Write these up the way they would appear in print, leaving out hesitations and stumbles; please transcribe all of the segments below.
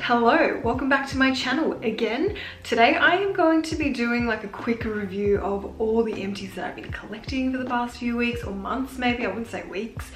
Hello, welcome back to my channel again. Today I am going to be doing like a quick review of all the empties that I've been collecting for the past few weeks or months, maybe. I wouldn't say weeks.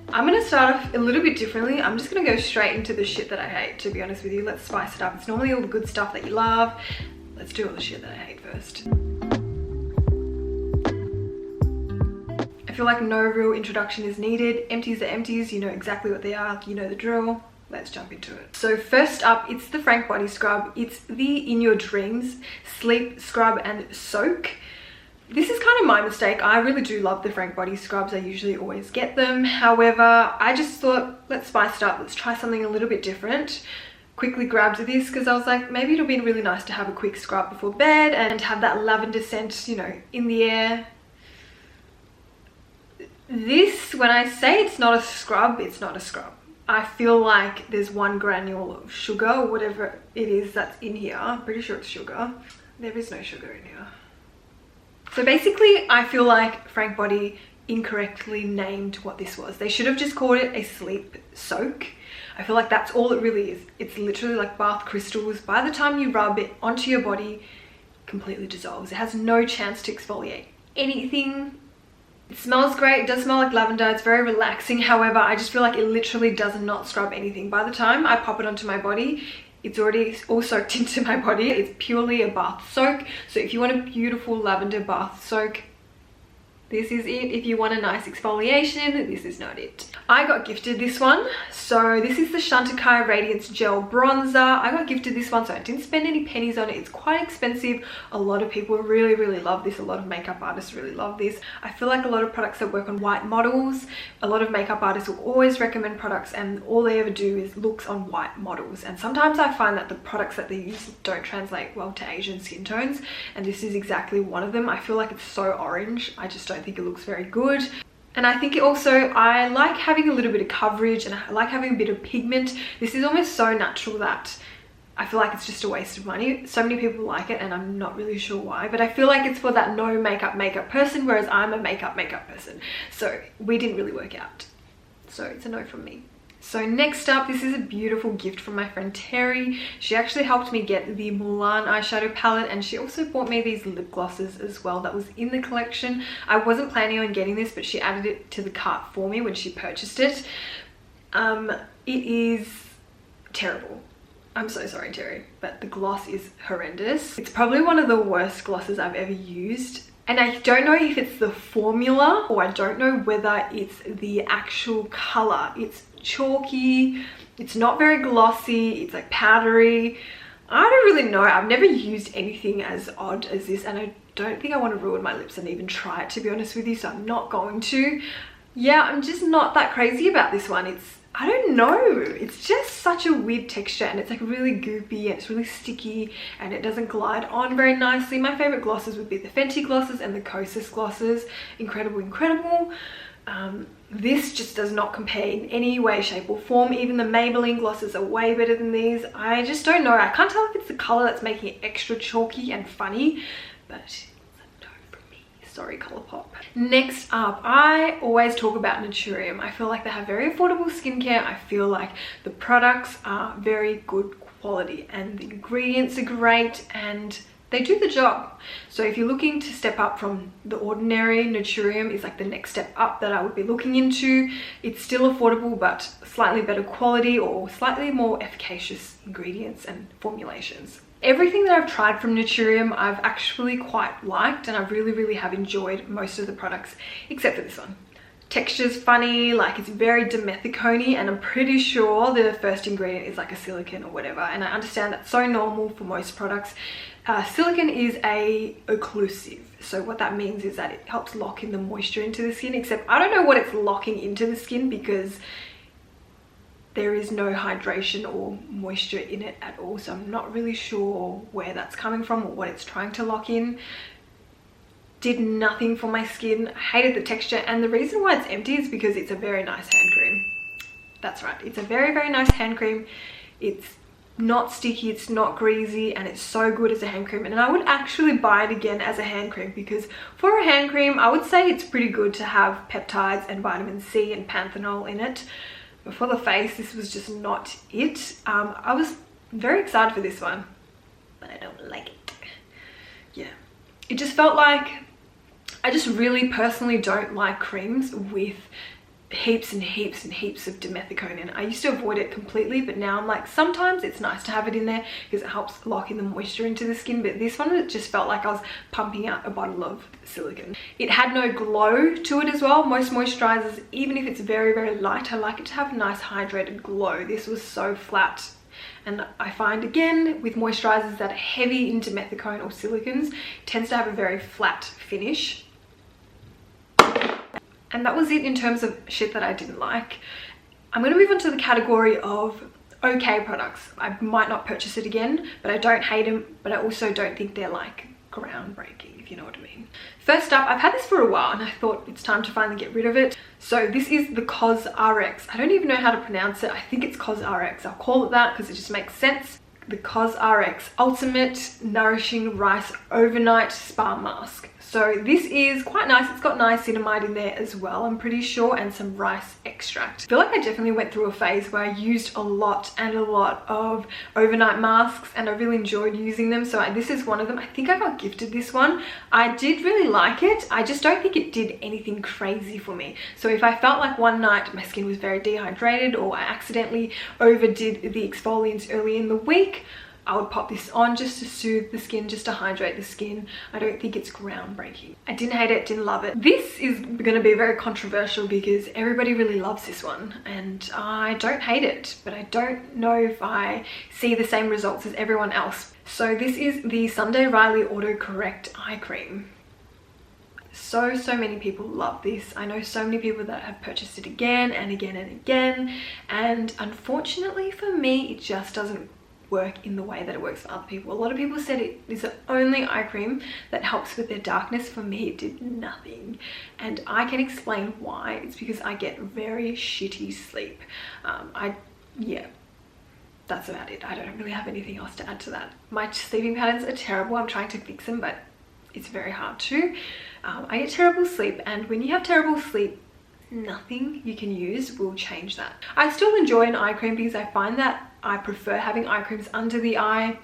I'm gonna start off a little bit differently. I'm just gonna go straight into the shit that I hate, to be honest with you. Let's spice it up. It's normally all the good stuff that you love. Let's do all the shit that I hate first. I feel like no real introduction is needed. Empties are empties, you know exactly what they are, you know the drill. Let's jump into it. So first up, it's the Frank Body Scrub. It's the In Your Dreams Sleep, Scrub and Soak. This is kind of my mistake. I really do love the Frank Body Scrubs. I usually always get them. However, I just thought, let's spice it up. Let's try something a little bit different. Quickly grabbed this because I was like, maybe it'll be really nice to have a quick scrub before bed and have that lavender scent, you know, in the air. This, when I say it's not a scrub, it's not a scrub. I feel like there's one granule of sugar or whatever it is that's in here. I'm pretty sure it's sugar. There is no sugar in here. So basically, I feel like Frank Body incorrectly named what this was. They should have just called it a sleep soak. I feel like that's all it really is. It's literally like bath crystals. By the time you rub it onto your body, it completely dissolves. It has no chance to exfoliate anything. It smells great. It does smell like lavender. It's very relaxing. However, I just feel like it literally does not scrub anything. By the time I pop it onto my body, it's already all soaked into my body. It's purely a bath soak. So if you want a beautiful lavender bath soak, this is it. If you want a nice exfoliation, this is not it. I got gifted this one. So this is the Chantecaille Radiance Gel Bronzer. I got gifted this one, so I didn't spend any pennies on it. It's quite expensive. A lot of people really love this. A lot of makeup artists really love this. I feel like a lot of products that work on white models, a lot of makeup artists will always recommend products and all they ever do is looks on white models. And sometimes I find that the products that they use don't translate well to Asian skin tones. And this is exactly one of them. I feel like it's so orange. I just don't think it looks very good. And I think it also, I like having a little bit of coverage and I like having a bit of pigment. This is almost so natural that I feel like it's just a waste of money. So many people like it and I'm not really sure why, but I feel like it's for that no makeup person, whereas I'm a makeup person. So we didn't really work out. So it's a no from me. So next up, this is a beautiful gift from my friend Terry. She actually helped me get the Mulan eyeshadow palette and she also bought me these lip glosses as well that was in the collection. I wasn't planning on getting this, but she added it to the cart for me when she purchased it. It is terrible. I'm so sorry, Terry, but the gloss is horrendous. It's probably one of the worst glosses I've ever used. And I don't know if it's the formula or I don't know whether it's the actual color. It's chalky, it's not very glossy, it's like powdery. I don't really know. I've never used anything as odd as this and I don't think I want to ruin my lips and even try it, to be honest with you, so I'm not going to. Yeah, I'm just not that crazy about this one. I don't know, it's just such a weird texture and it's like really goopy and it's really sticky and it doesn't glide on very nicely. My favorite glosses would be the Fenty glosses and the Kosas glosses. Incredible. This just does not compare in any way, shape or form. Even the Maybelline glosses are way better than these. I just don't know. I can't tell if it's the color that's making it extra chalky and funny, but it's a no from me. Sorry, Colourpop. Next up, I always talk about Naturium. I feel like they have very affordable skincare. I feel like the products are very good quality and the ingredients are great and they do the job. So if you're looking to step up from the ordinary, Naturium is like the next step up that I would be looking into. It's still affordable, but slightly better quality or slightly more efficacious ingredients and formulations. Everything that I've tried from Naturium, I've actually quite liked and I really have enjoyed most of the products, except for this one. Texture's funny, like it's very dimethicone and I'm pretty sure the first ingredient is like a silicone or whatever, and I understand that's so normal for most products. Silicone is a occlusive, so what that means is that it helps lock in the moisture into the skin, except I don't know what it's locking into the skin because there is no hydration or moisture in it at all, so I'm not really sure where that's coming from or what it's trying to lock in. Did nothing for my skin. I hated the texture, and the reason why it's empty is because it's a very nice hand cream. That's right, it's a very nice hand cream. It's not sticky, it's not greasy, and it's so good as a hand cream, and I would actually buy it again as a hand cream because for a hand cream I would say it's pretty good to have peptides and vitamin C and panthenol in it. But for the face, this was just not it. I was I'm very excited for this one, but I don't like it. Yeah, it just felt like, I just really personally don't like creams with heaps and heaps and heaps of dimethicone in it. I used to avoid it completely, but now I'm like, sometimes it's nice to have it in there because it helps lock in the moisture into the skin. But this one, it just felt like I was pumping out a bottle of silicone. It had no glow to it as well. Most moisturizers, even if it's very, very light, I like it to have a nice hydrated glow. This was so flat. And I find, again, with moisturizers that are heavy in dimethicone or silicones, tends to have a very flat finish. And that was it in terms of shit that I didn't like. I'm going to move on to the category of okay products. I might not purchase it again, but I don't hate them, but I also don't think they're like groundbreaking, if you know what I mean. First up, I've had this for a while and I thought it's time to finally get rid of it. So this is the COSRX. I don't even know how to pronounce it. I think it's COSRX. I'll call it that because it just makes sense. The COSRX Ultimate Nourishing Rice Overnight Spa Mask. So this is quite nice. It's got niacinamide in there as well, I'm pretty sure, and some rice extract. I feel like I definitely went through a phase where I used a lot of overnight masks and I really enjoyed using them. So this is one of them. I think I got gifted this one. I did really like it. I just don't think it did anything crazy for me. So if I felt like one night my skin was very dehydrated or I accidentally overdid the exfoliants early in the week, I would pop this on just to soothe the skin, just to hydrate the skin. I don't think it's groundbreaking. I didn't hate it, didn't love it. This is going to be very controversial because everybody really loves this one and I don't hate it, but I don't know if I see the same results as everyone else. So this is the Sunday Riley Auto Correct Eye Cream. So many people love this. I know so many people that have purchased it again and again and again, and unfortunately for me, it just doesn't work in the way that it works for other people. A lot of people said it is the only eye cream that helps with their darkness. For me, it did nothing, and I can explain why. It's because I get very shitty sleep. Yeah, that's about it. I don't really have anything else to add to that. My sleeping patterns are terrible. I'm trying to fix them, but it's very hard to. I get terrible sleep, and when you have terrible sleep, nothing you can use will change that. I still enjoy an eye cream because I find that I prefer having eye creams under the eye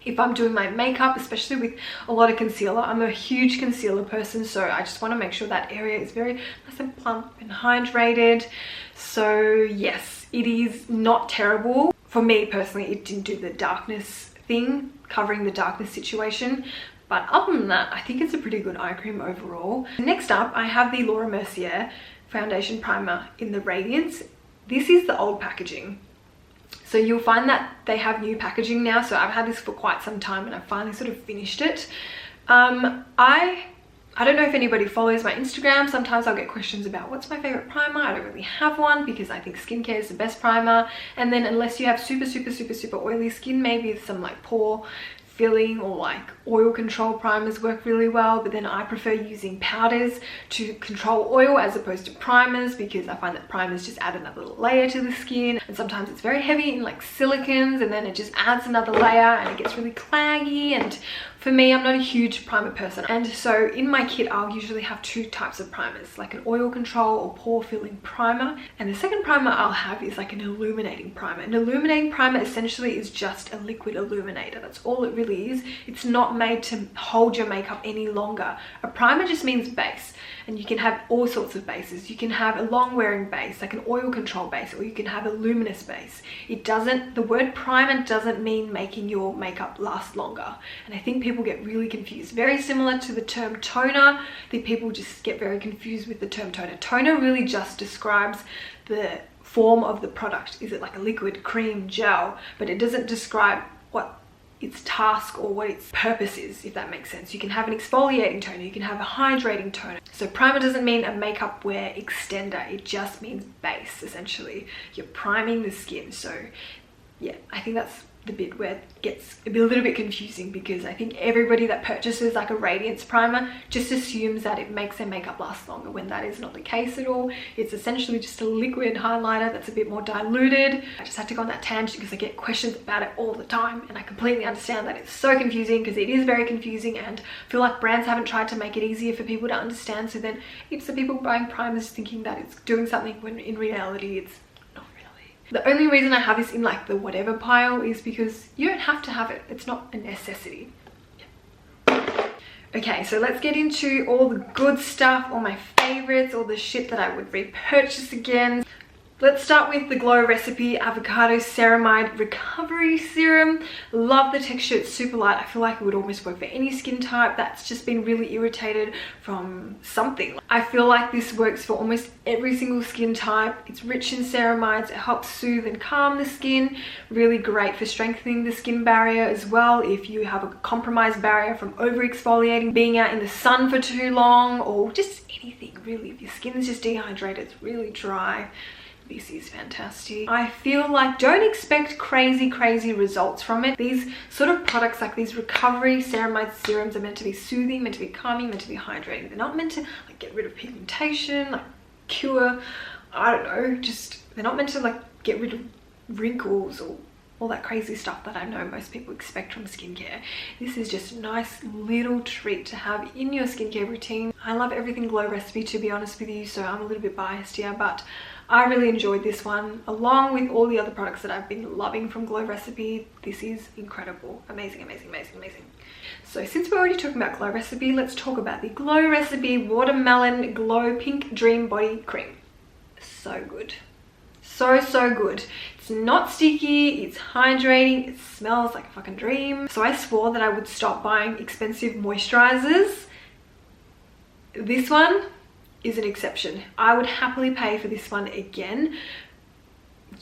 if I'm doing my makeup, especially with a lot of concealer. I'm a huge concealer person, so I just want to make sure that area is very nice and plump and hydrated. So yes, it is not terrible. For me personally, it didn't do the darkness thing, covering the darkness situation. But other than that, I think it's a pretty good eye cream overall. Next up, I have the Laura Mercier Foundation Primer in the Radiance. This is the old packaging. So you'll find that they have new packaging now. So I've had this for quite some time and I finally sort of finished it. I don't know if anybody follows my Instagram. Sometimes I'll get questions about what's my favorite primer. I don't really have one because I think skincare is the best primer. And then unless you have super oily skin, maybe some like pore filling or like oil control primers work really well, but then I prefer using powders to control oil as opposed to primers because I find that primers just add another layer to the skin, and sometimes it's very heavy in like silicones and then it just adds another layer and it gets really claggy. And for me, I'm not a huge primer person, and so in my kit I'll usually have two types of primers, like an oil control or pore filling primer, and the second primer I'll have is like an illuminating primer. An illuminating primer essentially is just a liquid illuminator. That's all it really is. It's not made to hold your makeup any longer. A primer just means base, and you can have all sorts of bases. You can have a long wearing base, like an oil control base, or you can have a luminous base. The word primer doesn't mean making your makeup last longer, and I think people get really confused. Very similar to the term toner. I think people just get very confused with the term toner. Toner really just describes the form of the product. Is it like a liquid, cream, gel? But it doesn't describe what its task or what its purpose is, if that makes sense. You can have an exfoliating toner, you can have a hydrating toner. So primer doesn't mean a makeup wear extender, it just means base, essentially. You're priming the skin. So yeah, I think that's the bit where it gets a little bit confusing, because I think everybody that purchases like a radiance primer just assumes that it makes their makeup last longer, when that is not the case at all. It's essentially just a liquid highlighter that's a bit more diluted. I just had to go on that tangent because I get questions about it all the time, and I completely understand that it's so confusing, because it is very confusing, and I feel like brands haven't tried to make it easier for people to understand. So then it's the people buying primers thinking that it's doing something when in reality it's not really. The only reason I have this in like the whatever pile is because you don't have to have it. It's not a necessity. Okay, so let's get into all the good stuff, all my favorites, all the shit that I would repurchase again. Let's start with the Glow Recipe Avocado Ceramide Recovery Serum. Love the texture, it's super light. I feel like it would almost work for any skin type that's just been really irritated from something. I feel like this works for almost every single skin type. It's rich in ceramides, it helps soothe and calm the skin. Really great for strengthening the skin barrier as well if you have a compromised barrier from over exfoliating, being out in the sun for too long, or just anything really. If your skin's just dehydrated, it's really dry. This is fantastic. I feel like don't expect crazy results from it. These sort of products, like these recovery ceramide serums, are meant to be soothing, meant to be calming, meant to be hydrating. They're not meant to like get rid of pigmentation, like cure, I don't know, just they're not meant to like get rid of wrinkles or all that crazy stuff that I know most people expect from skincare. This is just a nice little treat to have in your skincare routine. I love everything Glow Recipe, to be honest with you, so I'm a little bit biased here, but I really enjoyed this one along with all the other products that I've been loving from Glow Recipe. This is incredible. Amazing. So since we're already talking about Glow Recipe, let's talk about the Glow Recipe Watermelon Glow Pink Dream Body Cream. So good. So good. It's not sticky, it's hydrating, it smells like a fucking dream. So I swore that I would stop buying expensive moisturizers. This one is an exception. I would happily pay for this one again.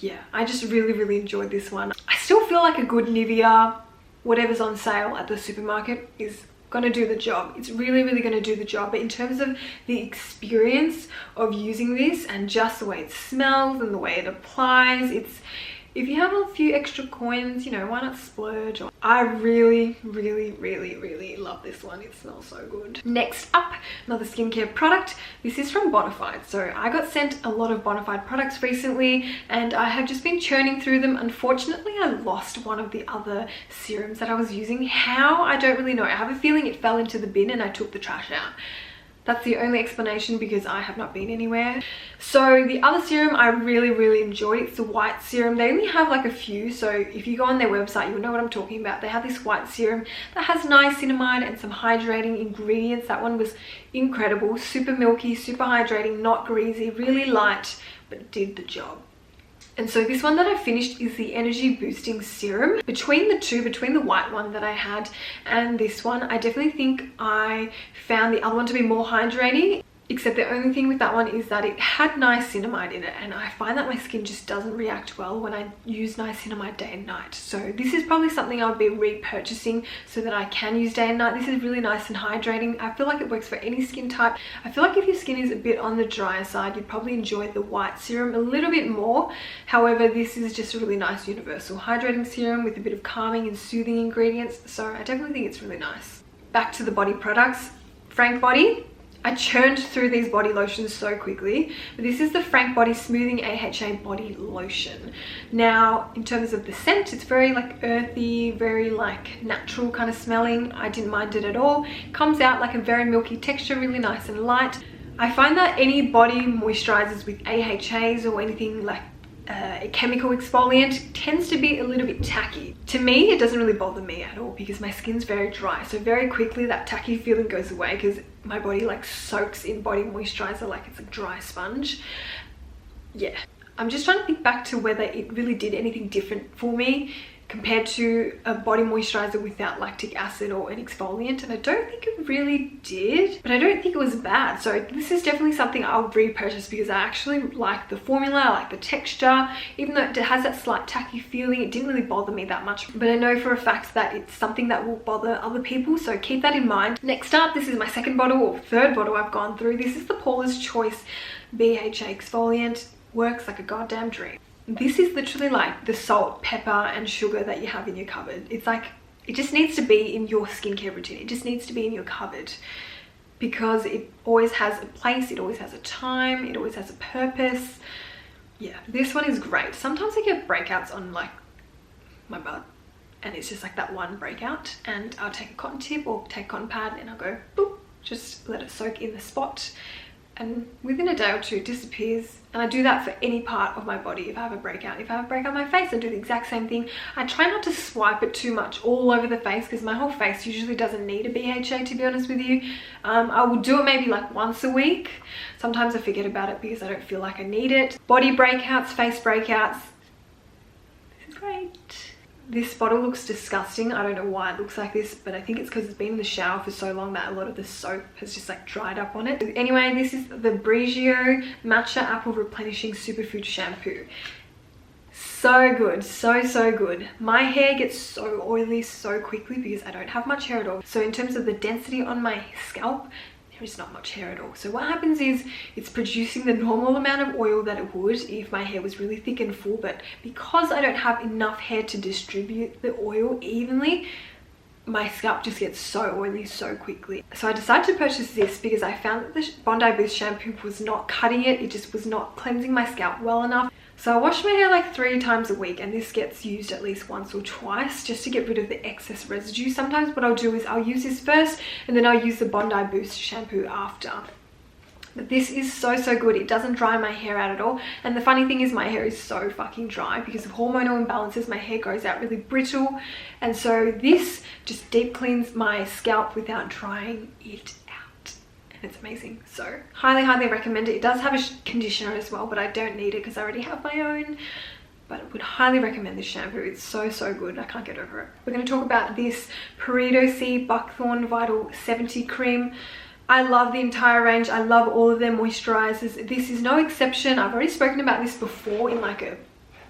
Yeah, I just really enjoyed this one. I still feel like a good Nivea, whatever's on sale at the supermarket, is gonna do the job. It's really gonna do the job. But in terms of the experience of using this and just the way it smells and the way it applies, it's, if you have a few extra coins, you know, why not splurge? I really love this one. It smells so good. Next up, another skincare product. This is from Bonafide. So I got sent a lot of Bonafide products recently and I have just been churning through them. Unfortunately, I lost one of the other serums that I was using. How? I don't really know. I have a feeling it fell into the bin and I took the trash out. That's the only explanation because I have not been anywhere. So the other serum I really enjoyed. It's the white serum. They only have like a few, so if you go on their website, you'll know what I'm talking about. They have this white serum that has niacinamide and some hydrating ingredients. That one was incredible. Super milky, super hydrating, not greasy, really light, but did the job. And so this one that I finished is the Energy Boosting Serum. Between the two, between the white one that I had and this one, I definitely think I found the other one to be more hydrating. Except the only thing with that one is that it had niacinamide in it, and I find that my skin just doesn't react well when I use niacinamide day and night. So this is probably something I'll be repurchasing so that I can use day and night. This is really nice and hydrating. I feel like it works for any skin type. I feel like if your skin is a bit on the drier side, you'd probably enjoy the white serum a little bit more. However, this is just a really nice universal hydrating serum with a bit of calming and soothing ingredients. So I definitely think it's really nice. Back to the body products. Frank Body. I churned through these body lotions so quickly, but this is the Frank Body Smoothing AHA Body Lotion. Now, in terms of the scent, it's very like earthy, very like natural kind of smelling. I didn't mind it at all. It comes out like a very milky texture, really nice and light. I find that any body moisturizers with AHAs or anything like a chemical exfoliant tends to be a little bit tacky. To me, it doesn't really bother me at all because my skin's very dry, so very quickly that tacky feeling goes away because my body like soaks in body moisturizer like it's a dry sponge. Yeah, I'm just trying to think back to whether it really did anything different for me compared to a body moisturizer without lactic acid or an exfoliant, and I don't think it really did, but I don't think it was bad. So this is definitely something I'll repurchase because I actually like the formula, I like the texture. Even though it has that slight tacky feeling, it didn't really bother me that much, but I know for a fact that it's something that will bother other people, so keep that in mind. Next up, this is my second bottle or third bottle I've gone through. This is the Paula's Choice BHA exfoliant. Works like a goddamn dream. This is literally like the salt, pepper and sugar that you have in your cupboard. It's like, it just needs to be in your skincare routine. It just needs to be in your cupboard because it always has a place, it always has a time, it always has a purpose. Yeah, this one is great. Sometimes I get breakouts on like my butt and it's just like that one breakout, and I'll take a cotton tip or take a cotton pad and I'll go boop, just let it soak in the spot. and within a day or two it disappears. And I do that for any part of my body. If I have a breakout, if I have a breakout on my face, I do the exact same thing. I try not to swipe it too much all over the face because my whole face usually doesn't need a BHA, to be honest with you. I will do it maybe like once a week. Sometimes I forget about it because I don't feel like I need it. Body breakouts, face breakouts. This is great. This bottle looks disgusting. I don't know why it looks like this, but I think it's because it's been in the shower for so long that a lot of the soap has just like dried up on it. Anyway, this is the Brigeo Matcha Apple Replenishing Superfood Shampoo. So good, so good. My hair gets so oily so quickly because I don't have much hair at all. So in terms of the density on my scalp, there is not much hair at all. So what happens is it's producing the normal amount of oil that it would if my hair was really thick and full, but because I don't have enough hair to distribute the oil evenly, my scalp just gets so oily so quickly. So I decided to purchase this because I found that the Bondi Boost shampoo was not cutting it. It just was not cleansing my scalp well enough. So I wash my hair like 3 times a week, and this gets used at least once or twice just to get rid of the excess residue. Sometimes what I'll do is I'll use this first and then I'll use the Bondi Boost shampoo after. But this is so good. It doesn't dry my hair out at all. And the funny thing is my hair is so fucking dry because of hormonal imbalances. My hair grows out really brittle, and so this just deep cleans my scalp without drying it. It's amazing. So highly recommend it. It does have a conditioner as well, but I don't need it because I already have my own. But I would highly recommend this shampoo. It's so good. I can't get over it. We're going to talk about this Purito C Buckthorn Vital 70 cream. I love the entire range. I love all of their moisturizers. This is no exception. I've already spoken about this before in like a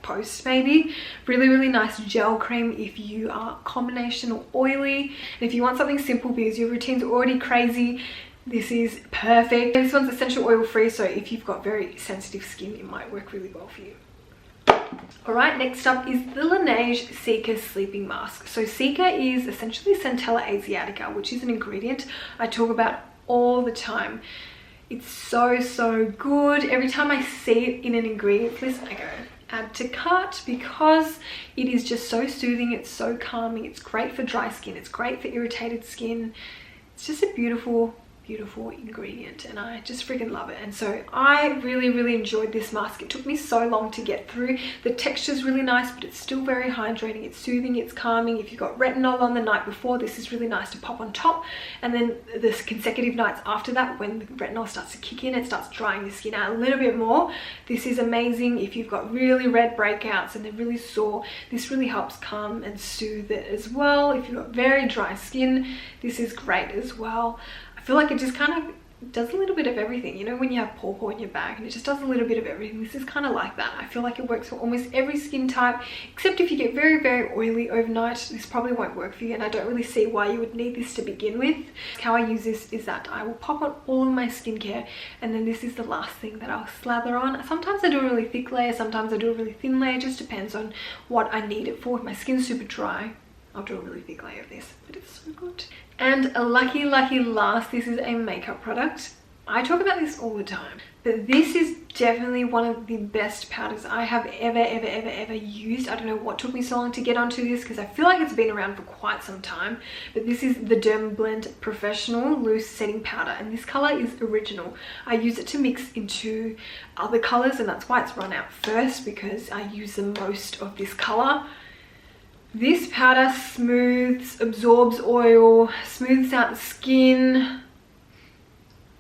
post maybe. Really nice gel cream if you are combination or oily, and if you want something simple because your routine's already crazy, this is perfect. This one's essential oil free, so if you've got very sensitive skin, it might work really well for you. Alright, next up is the Laneige Cica Sleeping Mask. So Cica is essentially Centella asiatica, which is an ingredient I talk about all the time. It's so good. Every time I see it in an ingredients list, I go add to cart because it is just so soothing. It's so calming. It's great for dry skin. It's great for irritated skin. It's just a beautiful ingredient, and I just freaking love it. And so I really enjoyed this mask. It took me so long to get through. The texture's really nice, but it's still very hydrating. It's soothing, it's calming. If you've got retinol on the night before, this is really nice to pop on top, and then the consecutive nights after that, when the retinol starts to kick in, it starts drying the skin out a little bit more. This is amazing if you've got really red breakouts and they're really sore. This really helps calm and soothe it as well. If you've got very dry skin, this is great as well. I feel like it just kind of does a little bit of everything. You know when you have pawpaw in your bag and it just does a little bit of everything? This is kind of like that. I feel like it works for almost every skin type, except if you get very oily overnight, this probably won't work for you, and I don't really see why you would need this to begin with. How I use this is that I will pop on all of my skincare, and then this is the last thing that I'll slather on. Sometimes I do a really thick layer, sometimes I do a really thin layer. It just depends on what I need it for. If my skin's super dry, I'll do a really thick layer of this, but it's so good. And a lucky last, this is a makeup product. I talk about this all the time, but this is definitely one of the best powders I have ever used. I don't know what took me so long to get onto this because I feel like it's been around for quite some time, but this is the Dermablend Professional Loose Setting Powder, and this color is Original. I use it to mix into other colors, and that's why it's run out first, because I use the most of this color. This powder smooths, absorbs oil, smooths out the skin.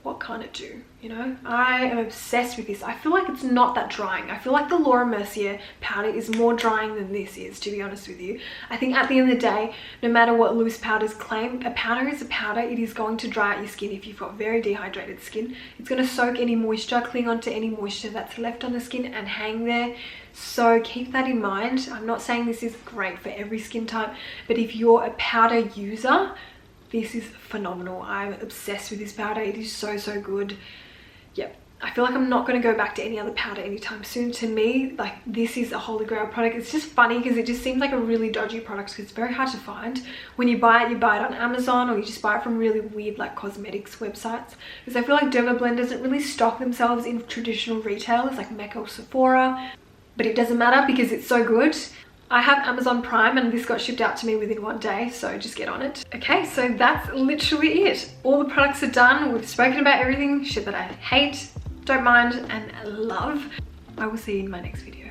What can't it do? You know, I am obsessed with this. I feel like it's not that drying. I feel like the Laura Mercier powder is more drying than this is, to be honest with you. I think at the end of the day, no matter what loose powders claim, a powder is a powder. It is going to dry out your skin if you've got very dehydrated skin. It's going to soak any moisture, cling onto any moisture that's left on the skin and hang there. So keep that in mind. I'm not saying this is great for every skin type, but if you're a powder user, this is phenomenal. I'm obsessed with this powder. It is so good. Yep, I feel like I'm not going to go back to any other powder anytime soon. To me, like, this is a holy grail product. It's just funny because it just seems like a really dodgy product because it's very hard to find. When you buy it on Amazon, or you just buy it from really weird like cosmetics websites, because I feel like Dermablend doesn't really stock themselves in traditional retailers like Mecca or Sephora. But it doesn't matter because it's so good. I have Amazon Prime and this got shipped out to me within 1 day, so just get on it. Okay, so that's literally it. All the products are done. We've spoken about everything, shit that I hate, don't mind, and love. I will see you in my next video.